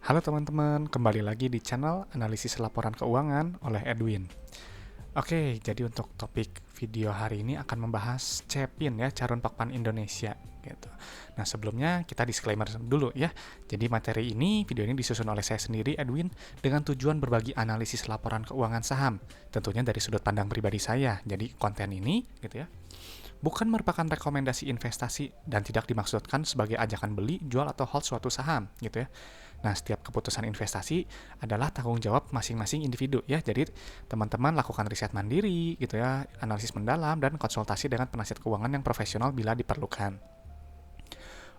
Halo teman-teman, kembali lagi di channel Analisis Laporan Keuangan oleh Edwin. Oke, jadi untuk topik video hari ini akan membahas CEPIN ya, Carun Pakpan Indonesia gitu. Nah, sebelumnya kita disclaimer dulu ya. Jadi video ini disusun oleh saya sendiri Edwin dengan tujuan berbagi analisis laporan keuangan saham, tentunya dari sudut pandang pribadi saya. Jadi konten ini gitu ya bukan merupakan rekomendasi investasi dan tidak dimaksudkan sebagai ajakan beli, jual, atau hold suatu saham gitu ya. Nah, setiap keputusan investasi adalah tanggung jawab masing-masing individu ya. Jadi, teman-teman lakukan riset mandiri gitu ya, analisis mendalam dan konsultasi dengan penasihat keuangan yang profesional bila diperlukan.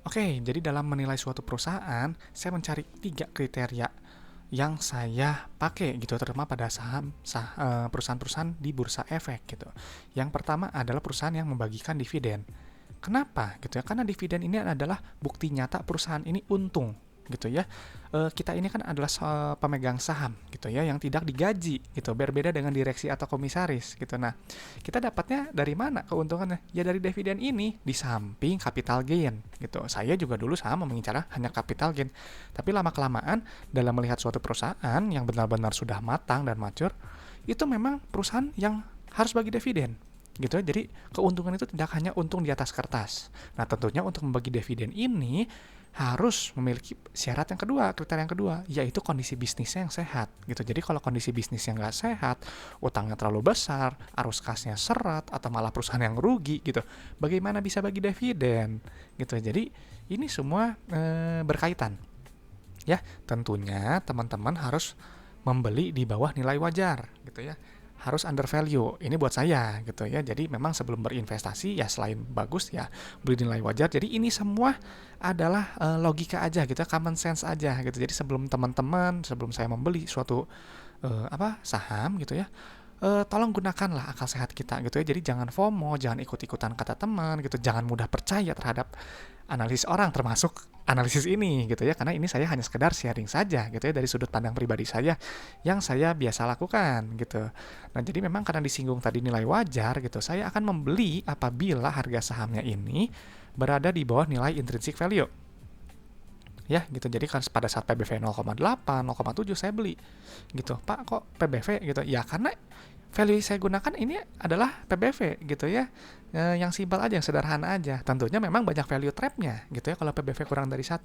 Oke, jadi dalam menilai suatu perusahaan, saya mencari 3 kriteria yang saya pakai gitu, terutama pada perusahaan-perusahaan di bursa efek gitu. Yang pertama adalah perusahaan yang membagikan dividen. Kenapa gitu ya? Karena dividen ini adalah bukti nyata perusahaan ini untung gitu ya. Kita ini kan adalah pemegang saham gitu ya, yang tidak digaji gitu. Berbeda dengan direksi atau komisaris gitu. Nah, kita dapatnya dari mana keuntungannya? Ya dari dividen ini di samping capital gain gitu. Saya juga dulu sama mengincar hanya capital gain. Tapi lama kelamaan dalam melihat suatu perusahaan yang benar-benar sudah matang dan mature, itu memang perusahaan yang harus bagi dividen gitu ya. Jadi keuntungan itu tidak hanya untung di atas kertas. Nah, tentunya untuk membagi dividen ini harus memiliki syarat yang kedua, kriteria yang kedua, yaitu kondisi bisnisnya yang sehat gitu. Jadi kalau kondisi bisnisnya nggak sehat, utangnya terlalu besar, arus kasnya seret, atau malah perusahaan yang rugi gitu, bagaimana bisa bagi dividen gitu. Jadi ini semua berkaitan ya. Tentunya teman-teman harus membeli di bawah nilai wajar gitu ya, harus under value. Ini buat saya gitu ya. Jadi memang sebelum berinvestasi ya, selain bagus ya beli nilai wajar. Jadi ini semua adalah logika aja gitu, common sense aja gitu. Jadi sebelum saya membeli suatu saham gitu ya, tolong gunakanlah akal sehat kita gitu ya. Jadi jangan FOMO, jangan ikut-ikutan kata teman gitu, jangan mudah percaya terhadap analisis orang, termasuk analisis ini gitu ya, karena ini saya hanya sekedar sharing saja gitu ya dari sudut pandang pribadi saya yang saya biasa lakukan gitu. Nah, jadi memang karena disinggung tadi nilai wajar gitu, saya akan membeli apabila harga sahamnya ini berada di bawah nilai intrinsic value ya gitu. Jadi kan pada saat PBV 0,8, 0,7 saya beli gitu. Pak, kok PBV gitu? Ya karena value saya gunakan ini adalah PBV gitu ya. Yang simpel aja, yang sederhana aja. Tentunya memang banyak value trapnya gitu ya kalau PBV kurang dari 1.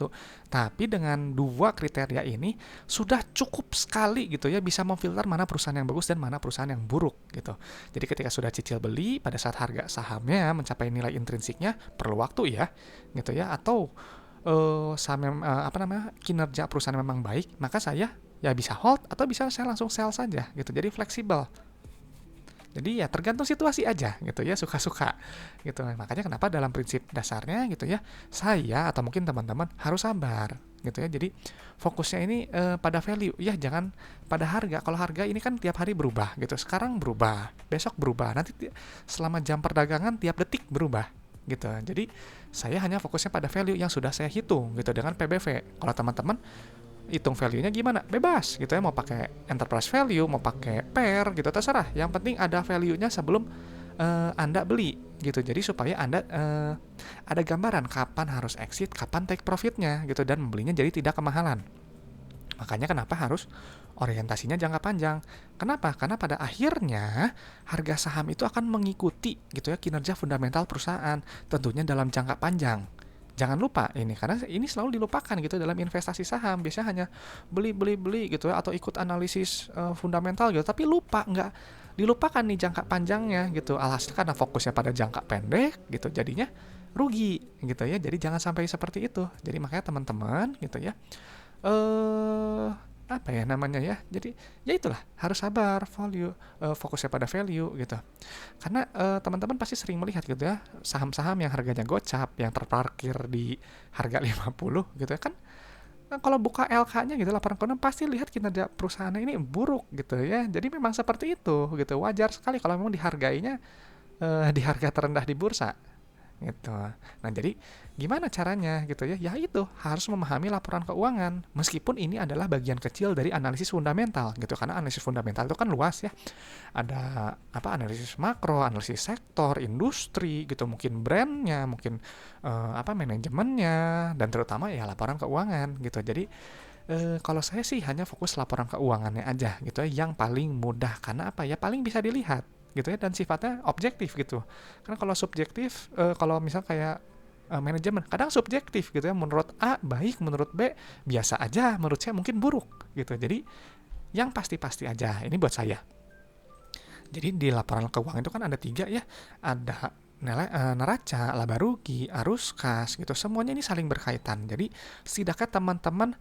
Tapi dengan 2 kriteria ini sudah cukup sekali gitu ya, bisa memfilter mana perusahaan yang bagus dan mana perusahaan yang buruk gitu. Jadi ketika sudah cicil beli, pada saat harga sahamnya mencapai nilai intrinsiknya, perlu waktu ya gitu ya. Atau kinerja perusahaan memang baik, maka saya ya bisa hold atau bisa saya langsung sell saja gitu. Jadi fleksibel. Jadi ya tergantung situasi aja gitu ya, suka-suka gitu. Makanya kenapa dalam prinsip dasarnya gitu ya, saya atau mungkin teman-teman harus sabar gitu ya. Jadi fokusnya ini pada value ya, jangan pada harga. Kalau harga ini kan tiap hari berubah gitu. Sekarang berubah, besok berubah, nanti selama jam perdagangan tiap detik berubah gitu. Jadi saya hanya fokusnya pada value yang sudah saya hitung gitu dengan PBV. Kalau teman-teman hitung value-nya gimana? Bebas gitu ya, mau pakai enterprise value, mau pakai pair gitu, terserah. Yang penting ada value-nya sebelum Anda beli gitu. Jadi supaya Anda ada gambaran kapan harus exit, kapan take profit-nya gitu, dan membelinya jadi tidak kemahalan. Makanya kenapa harus orientasinya jangka panjang. Kenapa? Karena pada akhirnya harga saham itu akan mengikuti gitu ya kinerja fundamental perusahaan, tentunya dalam jangka panjang. Jangan lupa ini, karena ini selalu dilupakan gitu dalam investasi saham. Biasanya hanya beli gitu ya, atau ikut analisis fundamental gitu, tapi nggak dilupakan nih jangka panjangnya gitu. Alhasil karena fokusnya pada jangka pendek gitu, jadinya rugi gitu ya. Jadi jangan sampai seperti itu. Jadi makanya teman-teman gitu ya, apa ya namanya ya, jadi ya itulah, harus sabar, fokusnya pada value gitu. Karena teman-teman pasti sering melihat gitu ya, saham-saham yang harganya gocap, yang terparkir di harga 50 gitu ya kan. Nah, kalau buka LK-nya gitu, laporan keuangan, pasti lihat kinerja perusahaannya ini buruk gitu ya. Jadi memang seperti itu gitu, wajar sekali kalau memang dihargainya di harga terendah di bursa gitu. Nah, jadi gimana caranya gitu ya? Ya itu, harus memahami laporan keuangan. Meskipun ini adalah bagian kecil dari analisis fundamental gitu, karena analisis fundamental itu kan luas ya. Ada analisis makro, analisis sektor, industri gitu, mungkin brandnya, mungkin manajemennya, dan terutama ya laporan keuangan gitu. Jadi Kalau saya sih hanya fokus laporan keuangannya aja gitu ya, yang paling mudah karena apa ya, paling bisa dilihat gitu ya, dan sifatnya objektif gitu. Karena kalau subjektif, kalau misal kayak manajemen kadang subjektif gitu ya, menurut A baik, menurut B biasa aja, menurut C mungkin buruk gitu. Jadi yang pasti-pasti aja ini buat saya. Jadi di laporan keuangan itu kan ada 3 ya, ada neraca, laba rugi, arus kas gitu. Semuanya ini saling berkaitan. Jadi setidaknya teman-teman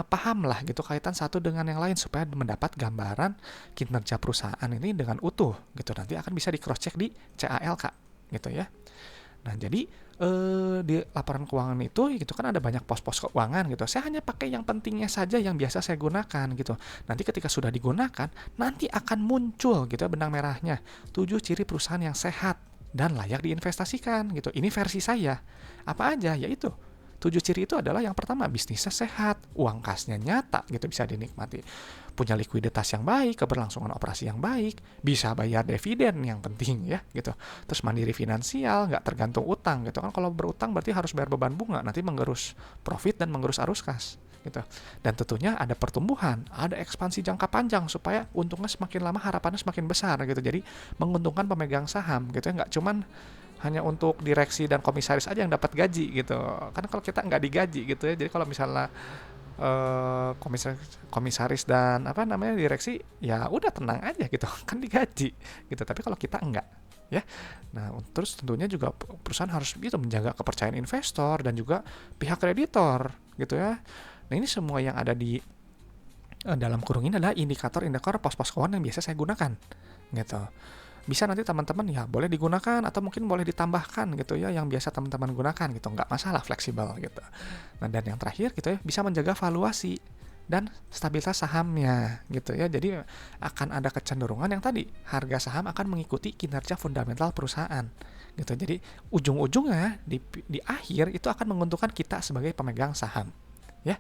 paham lah gitu kaitan satu dengan yang lain supaya mendapat gambaran kinerja perusahaan ini dengan utuh gitu. Nanti akan bisa di cross check di CALK gitu ya. Nah, jadi di laporan keuangan itu gitu kan ada banyak pos-pos keuangan gitu. Saya hanya pakai yang pentingnya saja yang biasa saya gunakan gitu. Nanti ketika sudah digunakan, nanti akan muncul gitu ya benang merahnya. 7 ciri perusahaan yang sehat dan layak diinvestasikan gitu. Ini versi saya. Apa aja? Yaitu 7 ciri itu adalah yang pertama, bisnisnya sehat, uang kasnya nyata gitu, bisa dinikmati. Punya likuiditas yang baik, keberlangsungan operasi yang baik, bisa bayar dividen yang penting ya gitu. Terus mandiri finansial, nggak tergantung utang gitu kan. Kalau berutang berarti harus bayar beban bunga, nanti menggerus profit dan menggerus arus kas gitu. Dan tentunya ada pertumbuhan, ada ekspansi jangka panjang supaya untungnya semakin lama harapannya semakin besar gitu. Jadi menguntungkan pemegang saham gitu ya, nggak cuman hanya untuk direksi dan komisaris aja yang dapat gaji gitu. Karena kalau kita nggak digaji gitu ya, jadi kalau misalnya komisaris dan apa namanya direksi, ya udah tenang aja gitu, kan digaji gitu. Tapi kalau kita enggak ya. Nah, terus tentunya juga perusahaan harus itu menjaga kepercayaan investor dan juga pihak kreditor gitu ya. Nah, ini semua yang ada di dalam kurung ini adalah indikator-indikator pos-pos keuangan yang biasa saya gunakan gitu. Bisa nanti teman-teman ya boleh digunakan atau mungkin boleh ditambahkan gitu ya yang biasa teman-teman gunakan gitu, nggak masalah, fleksibel gitu. Nah, dan yang terakhir gitu ya, bisa menjaga valuasi dan stabilitas sahamnya gitu ya. Jadi akan ada kecenderungan yang tadi harga saham akan mengikuti kinerja fundamental perusahaan gitu. Jadi ujung-ujungnya di akhir itu akan menguntungkan kita sebagai pemegang saham ya.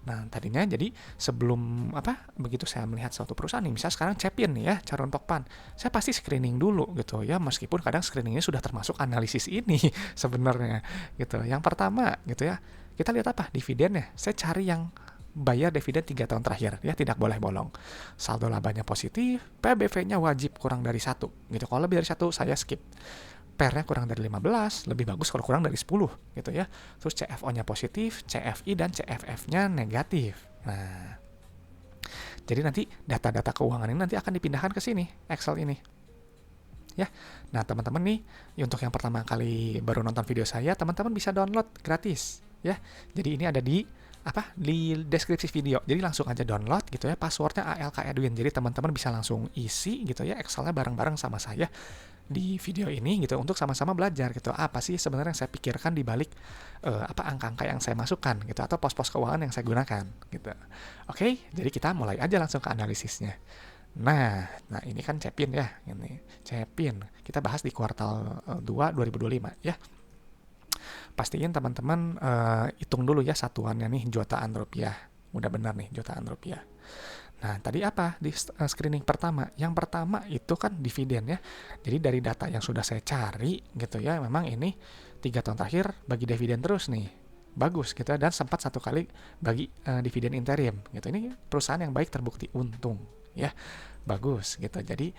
Nah, tadinya jadi sebelum begitu saya melihat suatu perusahaan nih, misalnya sekarang Cepin nih ya, Charon Pokpan, saya pasti screening dulu gitu ya, meskipun kadang screeningnya sudah termasuk analisis ini sebenarnya gitu. Yang pertama gitu ya, kita lihat apa? Dividennya. Saya cari yang bayar dividen 3 tahun terakhir ya, tidak boleh bolong. Saldo labanya positif, PBV-nya wajib kurang dari 1 gitu. Kalau lebih dari 1 saya skip. PER-nya kurang dari 15, lebih bagus kalau kurang dari 10 gitu ya. Terus CFO-nya positif, CFI dan CFF-nya negatif. Nah, jadi nanti data-data keuangan ini nanti akan dipindahkan ke sini, Excel ini. Ya. Nah, teman-teman nih, untuk yang pertama kali baru nonton video saya, teman-teman bisa download gratis ya. Jadi ini ada di deskripsi video. Jadi langsung aja download gitu ya, passwordnya ALK Edwin. Jadi teman-teman bisa langsung isi gitu ya Excelnya bareng-bareng sama saya di video ini gitu, untuk sama-sama belajar gitu apa sih sebenarnya yang saya pikirkan di balik angka-angka yang saya masukkan gitu, atau pos-pos keuangan yang saya gunakan gitu. Oke, jadi kita mulai aja langsung ke analisisnya. Nah ini kan Cepin ya, ini Cepin kita bahas di kuartal 2 2025 ya. Pastiin teman-teman hitung dulu ya satuannya nih, jutaan rupiah. Udah benar nih, jutaan rupiah. Nah, tadi apa di screening pertama? Yang pertama itu kan dividen ya. Jadi dari data yang sudah saya cari gitu ya, memang ini 3 tahun terakhir bagi dividen terus nih. Bagus gitu ya, dan sempat 1 kali bagi dividen interim gitu. Ini perusahaan yang baik, terbukti untung ya. Bagus gitu. Jadi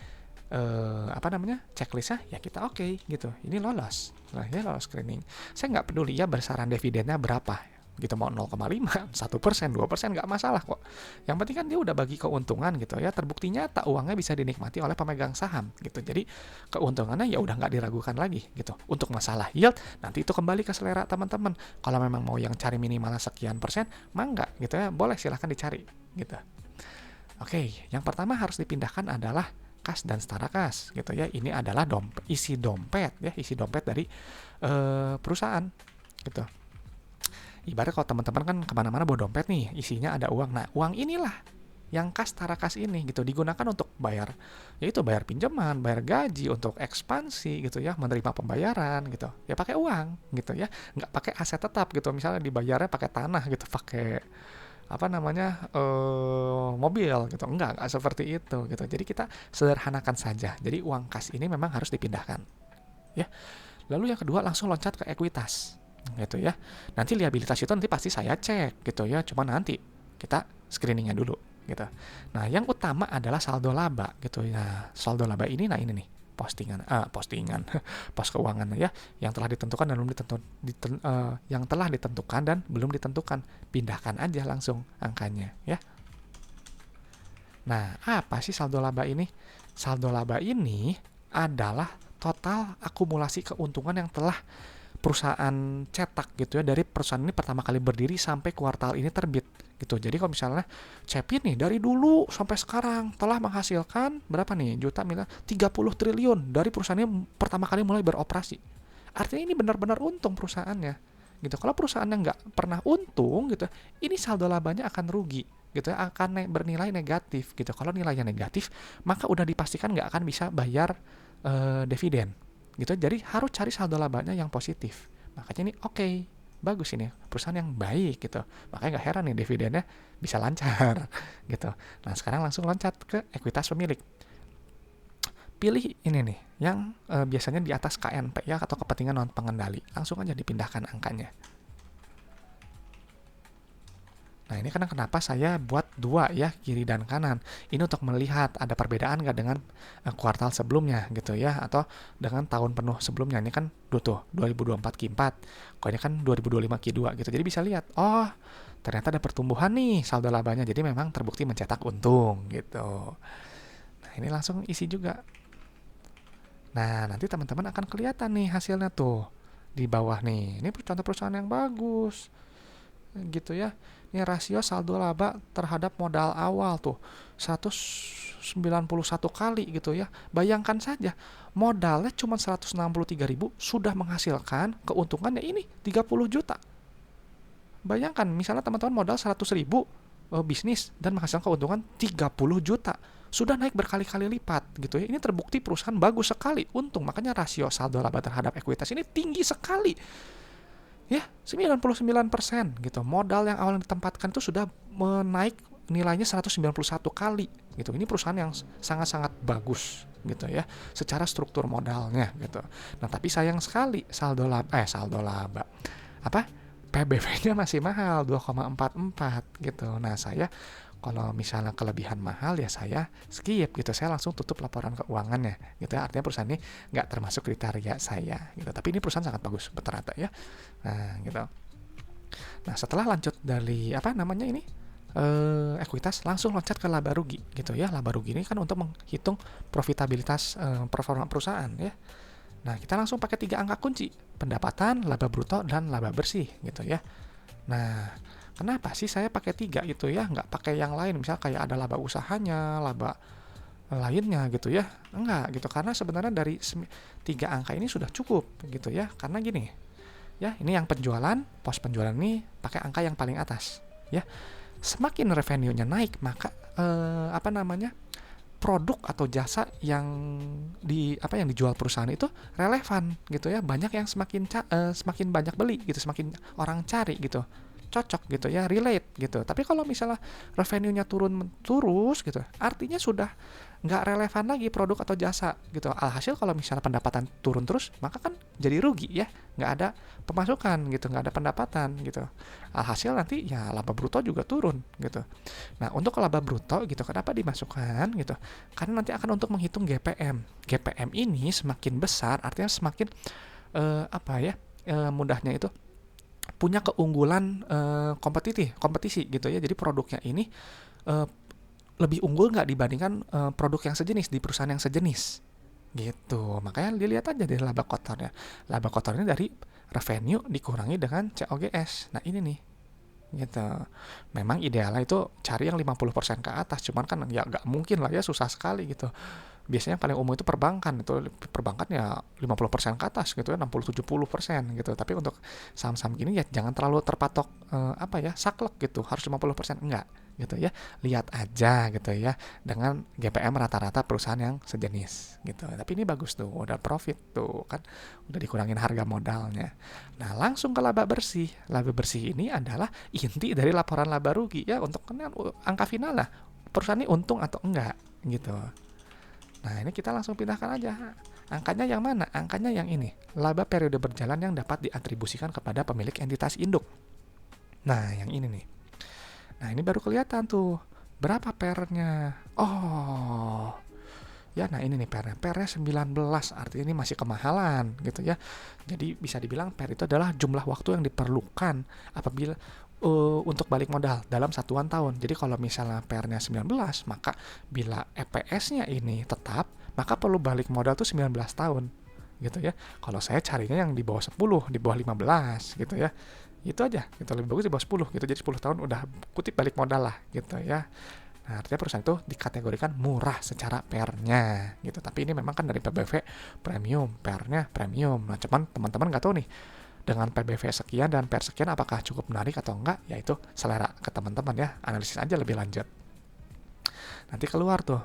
checklistnya ya kita oke gitu. Ini lolos. Nah, ya lolos screening. Saya nggak peduli ya besaran dividennya berapa gitu, mau 0,5, 1%, 2% nggak masalah kok. Yang penting kan dia udah bagi keuntungan gitu ya, terbukti nyata uangnya bisa dinikmati oleh pemegang saham gitu. Jadi keuntungannya ya udah nggak diragukan lagi gitu. Untuk masalah yield nanti itu kembali ke selera teman-teman. Kalau memang mau yang cari minimalnya sekian persen, mangga gitu ya, boleh silahkan dicari gitu. Oke, yang pertama harus dipindahkan adalah kas dan setara kas gitu ya. Ini adalah isi dompet ya, isi dompet dari perusahaan gitu. Ibarat kalau teman-teman kan kemana-mana bawa dompet nih, isinya ada uang. Nah, uang inilah yang kas setara kas ini gitu digunakan untuk bayar, yaitu bayar pinjaman, bayar gaji, untuk ekspansi gitu ya, menerima pembayaran gitu. Ya pakai uang gitu ya, nggak pakai aset tetap gitu. Misalnya dibayarnya pakai tanah gitu, pakai mobil gitu. Enggak seperti itu gitu. Jadi kita sederhanakan saja. Jadi uang kas ini memang harus dipindahkan. Ya. Lalu yang kedua langsung loncat ke ekuitas gitu ya. Nanti liabilitas itu nanti pasti saya cek gitu ya. Cuma nanti kita screeningnya dulu gitu. Nah, yang utama adalah saldo laba gitu ya. Saldo laba ini, nah ini nih postingan pos keuangan ya yang telah ditentukan dan belum yang telah ditentukan dan belum ditentukan, pindahkan aja langsung angkanya ya. Nah, apa sih saldo laba ini? Saldo laba ini adalah total akumulasi keuntungan yang telah perusahaan cetak gitu ya, dari perusahaan ini pertama kali berdiri sampai kuartal ini terbit gitu. Jadi kalau misalnya Cepin nih dari dulu sampai sekarang telah menghasilkan berapa nih juta miliar 30 triliun dari perusahaan ini pertama kali mulai beroperasi. Artinya ini benar-benar untung perusahaannya gitu. Kalau perusahaannya nggak pernah untung gitu, ini saldo labanya akan rugi gitu ya, akan bernilai negatif gitu. Kalau nilainya negatif, maka udah dipastikan nggak akan bisa bayar dividen gitu. Jadi harus cari saldo labanya yang positif. Makanya ini oke, bagus ini perusahaan yang baik gitu. Makanya nggak heran nih dividennya bisa lancar gitu. Nah, sekarang langsung loncat ke ekuitas pemilik. Pilih ini nih yang biasanya di atas KNP ya, atau kepentingan non pengendali. Langsung aja dipindahkan angkanya. Nah, ini kan kenapa saya buat dua ya, kiri dan kanan. Ini untuk melihat ada perbedaan nggak dengan kuartal sebelumnya gitu ya, atau dengan tahun penuh sebelumnya. Ini kan tuh 2024 Q4, kok ini kan 2025 Q2 gitu. Jadi bisa lihat, oh ternyata ada pertumbuhan nih saldo labanya. Jadi memang terbukti mencetak untung gitu. Nah, ini langsung isi juga. Nah, nanti teman-teman akan kelihatan nih hasilnya tuh di bawah nih. Ini contoh perusahaan yang bagus gitu ya. Ini rasio saldo laba terhadap modal awal tuh 191 kali gitu ya. Bayangkan saja, modalnya cuma 163.000 sudah menghasilkan keuntungannya ini 30 juta. Bayangkan misalnya teman-teman modal 100.000 bisnis dan menghasilkan keuntungan 30 juta. Sudah naik berkali-kali lipat gitu ya. Ini terbukti perusahaan bagus sekali untung. Makanya rasio saldo laba terhadap ekuitas ini tinggi sekali. Ya, 99% gitu. Modal yang awalnya ditempatkan itu sudah menaik nilainya 191 kali gitu. Ini perusahaan yang sangat-sangat bagus gitu ya, secara struktur modalnya gitu. Nah, tapi sayang sekali saldo laba apa? PBB-nya masih mahal 2,44 gitu. Nah, saya kalau misalnya kelebihan mahal ya saya skip gitu, saya langsung tutup laporan keuangannya gitu ya. Artinya perusahaan ini nggak termasuk kriteria saya gitu, tapi ini perusahaan sangat bagus ternyata ya. Nah gitu. Nah, setelah lanjut dari ekuitas, langsung loncat ke laba rugi gitu ya. Laba rugi ini kan untuk menghitung profitabilitas performa perusahaan ya. Nah, kita langsung pakai 3 angka kunci: pendapatan, laba bruto, dan laba bersih gitu ya. Nah, kenapa sih saya pakai 3 gitu ya, nggak pakai yang lain, misal kayak ada laba usahanya, laba lainnya gitu ya, enggak gitu, karena sebenarnya dari 3 angka ini sudah cukup gitu ya. Karena gini ya, ini yang penjualan, pos penjualan ini pakai angka yang paling atas ya. Semakin revenue-nya naik, maka produk atau jasa yang dijual perusahaan itu relevan gitu ya, banyak yang semakin banyak beli gitu, semakin orang cari gitu, cocok gitu ya, relate gitu. Tapi kalau misalnya revenue-nya turun terus gitu, artinya sudah nggak relevan lagi produk atau jasa gitu. Alhasil kalau misalnya pendapatan turun terus, maka kan jadi rugi ya, nggak ada pemasukan gitu, nggak ada pendapatan gitu. Alhasil nanti ya laba bruto juga turun gitu. Nah, untuk laba bruto gitu, kenapa dimasukkan gitu? Karena nanti akan untuk menghitung GPM. GPM ini semakin besar, artinya semakin mudahnya itu punya keunggulan kompetisi gitu ya. Jadi produknya ini lebih unggul nggak dibandingkan produk yang sejenis di perusahaan yang sejenis gitu. Makanya dilihat aja dari laba kotornya. Laba kotornya dari revenue dikurangi dengan COGS. Nah, ini nih gitu. Memang idealnya itu cari yang 50% ke atas, cuman kan ya nggak mungkin lah ya, susah sekali gitu. Biasanya yang paling umum itu perbankan ya 50% ke atas gitu ya, 60-70% gitu. Tapi untuk saham-saham gini ya jangan terlalu terpatok saklek gitu, harus 50%, enggak gitu ya. Lihat aja gitu ya dengan GPM rata-rata perusahaan yang sejenis gitu. Tapi ini bagus tuh, udah profit tuh kan, udah dikurangin harga modalnya. Nah, langsung ke laba bersih. Laba bersih ini adalah inti dari laporan laba rugi ya, untuk angka final lah, perusahaan ini untung atau enggak gitu. Nah, ini kita langsung pindahkan aja. Angkanya yang mana? Angkanya yang ini. Laba periode berjalan yang dapat diatribusikan kepada pemilik entitas induk. Nah, yang ini nih. Nah, ini baru kelihatan tuh berapa PR-nya. Oh, ya, nah ini nih PR-nya. PR-nya 19, artinya ini masih kemahalan gitu ya. Jadi bisa dibilang PR itu adalah jumlah waktu yang diperlukan apabila untuk balik modal dalam satuan tahun. Jadi kalau misalnya PR-nya 19, maka bila EPS-nya ini tetap, maka perlu balik modal tuh 19 tahun gitu ya. Kalau saya carinya yang di bawah 10, di bawah 15 gitu ya. Itu aja, gitu, lebih bagus di bawah 10 gitu. Jadi 10 tahun udah kutip balik modal lah gitu ya. Nah, artinya perusahaan itu dikategorikan murah secara PR-nya gitu. Tapi ini memang kan dari PBV premium, PR-nya premium. Nah, cuman teman-teman nggak tahu nih, dengan PBV sekian dan PR sekian apakah cukup menarik atau enggak, yaitu selera ke teman-teman ya. Analisis aja lebih lanjut. Nanti keluar tuh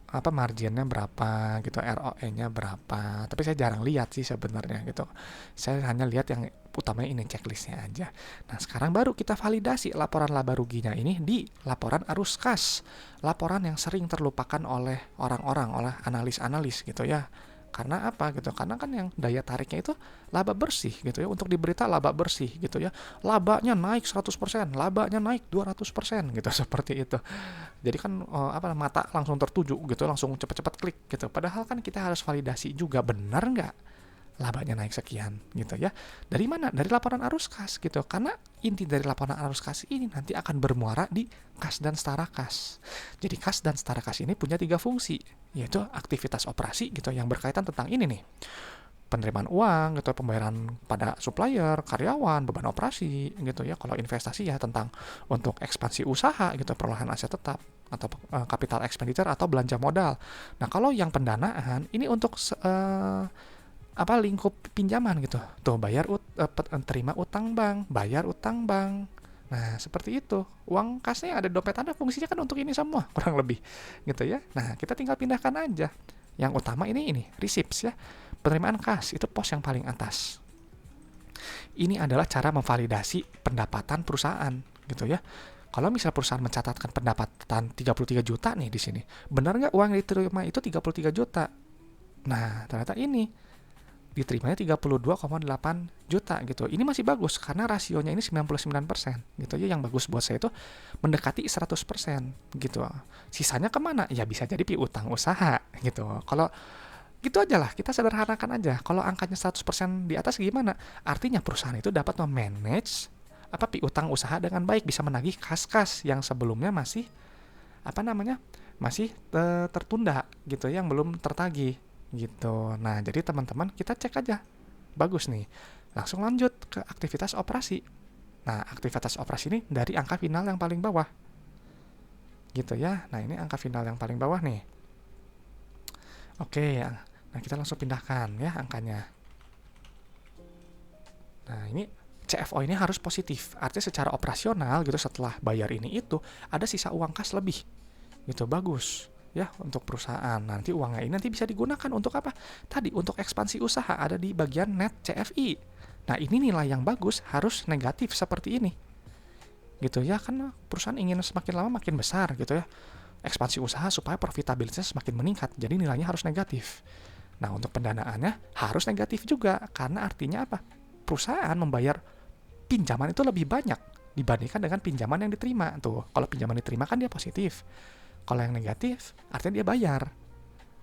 apa marginnya berapa gitu, ROE-nya berapa. Tapi saya jarang lihat sih sebenarnya gitu. Saya hanya lihat yang utamanya ini checklistnya aja. Nah, sekarang baru kita validasi laporan laba ruginya ini di laporan arus kas. Laporan yang sering terlupakan oleh orang-orang, oleh analis-analis gitu ya. Karena apa gitu? Karena kan yang daya tariknya itu laba bersih gitu ya. Untuk diberita laba bersih gitu ya. Labanya naik 100%, labanya naik 200% gitu seperti itu. Jadi kan mata langsung tertuju gitu, langsung cepet-cepet klik gitu. Padahal kan kita harus validasi juga, benar nggak labanya naik sekian gitu ya. Dari mana? Dari laporan arus kas gitu. Karena inti dari laporan arus kas ini nanti akan bermuara di kas dan setara kas. Jadi kas dan setara kas ini punya 3 fungsi, yaitu aktivitas operasi gitu yang berkaitan tentang ini nih. Penerimaan uang gitu, pembayaran pada supplier, karyawan, beban operasi gitu ya. Kalau investasi ya tentang untuk ekspansi usaha gitu, perolahan aset tetap atau capital expenditure atau belanja modal. Nah, kalau yang pendanaan ini untuk lingkup pinjaman gitu. Tuh terima utang bank, bayar utang bank. Nah, seperti itu. Uang kasnya ada, dompet Anda fungsinya kan untuk ini semua, kurang lebih. Gitu ya. Nah, kita tinggal pindahkan aja. Yang utama ini receipts ya. Penerimaan kas itu pos yang paling atas. Ini adalah cara memvalidasi pendapatan perusahaan gitu ya. Kalau misal perusahaan mencatatkan pendapatan 33 juta nih di sini, benar nggak uang yang diterima itu 33 juta? Nah, ternyata ini diterimanya 32,8 juta gitu. Ini masih bagus karena rasionya ini 99% gitu ya. Yang bagus buat saya itu mendekati 100% gitu. Sisanya kemana? Ya bisa jadi piutang usaha gitu. Kalau gitu aja lah, kita sederhanakan aja. Kalau angkanya 100% di atas gimana? Artinya perusahaan itu dapat memanage piutang usaha dengan baik, bisa menagih kas-kas yang sebelumnya masih masih tertunda gitu, yang belum tertagih gitu. Nah, jadi teman-teman kita cek aja. Bagus nih. Langsung lanjut ke aktivitas operasi. Nah, aktivitas operasi ini dari angka final yang paling bawah. Gitu ya. Nah, ini angka final yang paling bawah nih. Oke, ya. Nah, kita langsung pindahkan ya angkanya. Nah, ini CFO ini harus positif. Artinya secara operasional gitu, setelah bayar ini itu ada sisa uang kas lebih. Gitu, bagus. Ya, untuk perusahaan. Nanti uangnya ini nanti bisa digunakan untuk apa? Tadi untuk ekspansi usaha, ada di bagian net CFI. Nah, ini nilai yang bagus harus negatif seperti ini. Gitu ya, kan perusahaan ingin semakin lama makin besar gitu ya. Ekspansi usaha supaya profitabilitasnya semakin meningkat. Jadi nilainya harus negatif. Nah, untuk pendanaannya harus negatif juga, karena artinya apa? Perusahaan membayar pinjaman itu lebih banyak dibandingkan dengan pinjaman yang diterima. Tuh, kalau pinjaman diterima kan dia positif. Kalau yang negatif, artinya dia bayar.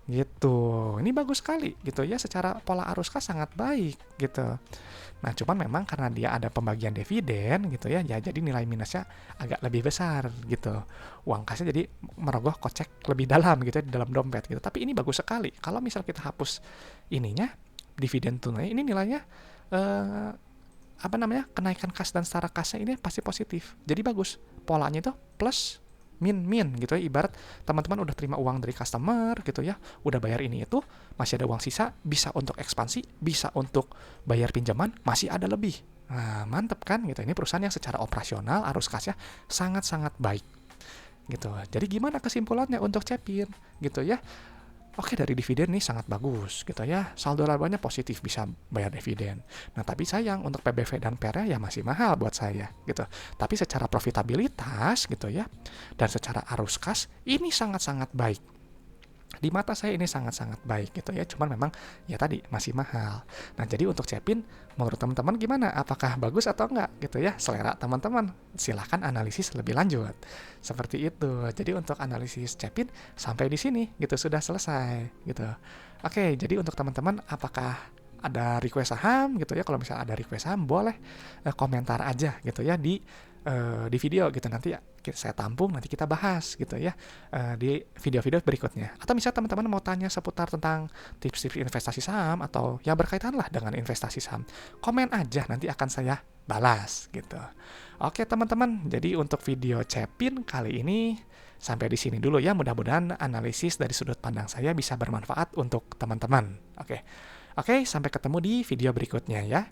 Gitu. Ini bagus sekali gitu ya, secara pola arus kas sangat baik gitu. Nah, cuman memang karena dia ada pembagian dividen gitu ya, jadi nilai minusnya agak lebih besar gitu. Uang kasnya jadi merogoh kocek lebih dalam gitu ya, di dalam dompet gitu. Tapi ini bagus sekali. Kalau misal kita hapus ininya, dividen tunai, ini nilainya kenaikan kas dan setara kasnya ini pasti positif. Jadi bagus. Polanya itu plus min gitu ya. Ibarat teman-teman udah terima uang dari customer gitu ya, udah bayar ini itu, masih ada uang sisa, bisa untuk ekspansi, bisa untuk bayar pinjaman, masih ada lebih. Nah, mantep kan gitu. Ini perusahaan yang secara operasional arus kasnya sangat-sangat baik gitu. Jadi gimana kesimpulannya untuk Cepin gitu ya? Oke, dari dividen nih sangat bagus gitu ya. Saldo labanya positif, bisa bayar dividen. Nah, tapi sayang untuk PBV dan PR-nya ya masih mahal buat saya gitu. Tapi secara profitabilitas gitu ya, dan secara arus kas ini sangat-sangat baik. di mata saya ini sangat-sangat baik gitu ya, cuman memang ya tadi masih mahal. Nah, jadi untuk Cepin menurut teman-teman gimana? Apakah bagus atau enggak gitu ya? Selera teman-teman. Silahkan analisis lebih lanjut. Seperti itu. Jadi untuk analisis Cepin sampai di sini gitu sudah selesai gitu. Oke, jadi untuk teman-teman apakah ada request saham gitu ya? Kalau misalnya ada request saham boleh komentar aja gitu ya di video gitu, nanti saya tampung, nanti kita bahas gitu ya di video-video berikutnya. Atau misalnya teman-teman mau tanya seputar tentang tips-tips investasi saham atau yang berkaitan lah dengan investasi saham, komen aja, nanti akan saya balas gitu. Oke teman-teman, jadi untuk video Cepin kali ini sampai di sini dulu ya. Mudah-mudahan analisis dari sudut pandang saya bisa bermanfaat untuk teman-teman. Oke, sampai ketemu di video berikutnya ya.